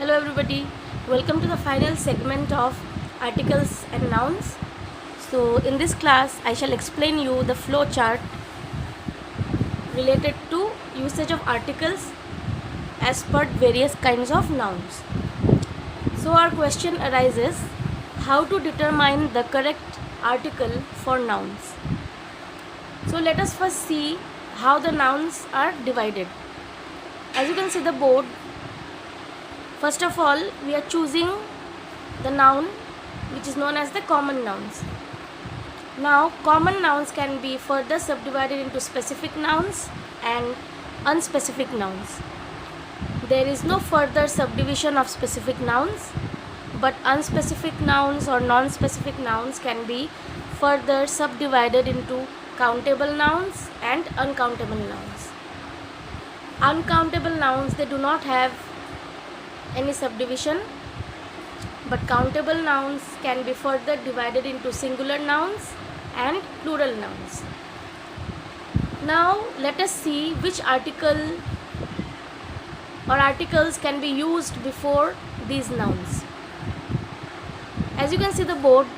Hello everybody, welcome to the final segment of articles and nouns. So in this class I shall explain you the flow chart related to usage of articles as per various kinds of nouns. So our question arises, how to determine the correct article for nouns. So let us first see how the nouns are divided. As you can see the board, first of all, we are choosing the noun which is known as the common nouns. Now, common nouns can be further subdivided into specific nouns and unspecific nouns. There is no further subdivision of specific nouns, but unspecific nouns or non-specific nouns can be further subdivided into countable nouns and uncountable nouns. Uncountable nouns, they do not have any subdivision, but countable nouns can be further divided into singular nouns and plural nouns. Now let us see which article or articles can be used before these nouns. As you can see the board,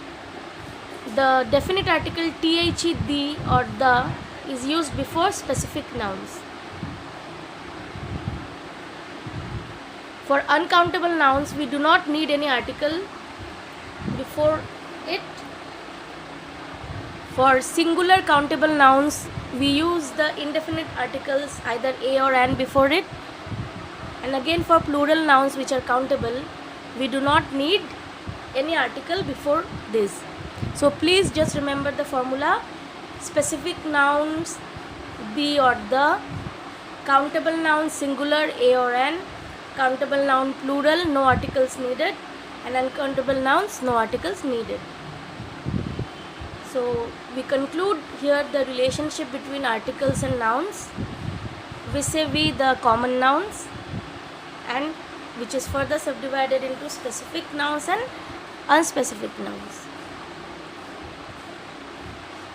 the definite article the, the or the is used before specific nouns. For uncountable nouns, we do not need any article before it. For singular countable nouns, we use the indefinite articles either a or an before it. And again for plural nouns which are countable, we do not need any article before this. So please just remember the formula: specific nouns the or the, countable nouns singular a or an, countable noun plural no articles needed, and uncountable nouns no articles needed. So we conclude here the relationship between articles and nouns vis-a-vis the common nouns, and which is further subdivided into specific nouns and unspecific nouns.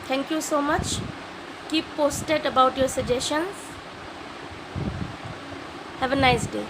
Thank you so much. Keep posted about your suggestions. Have a nice day.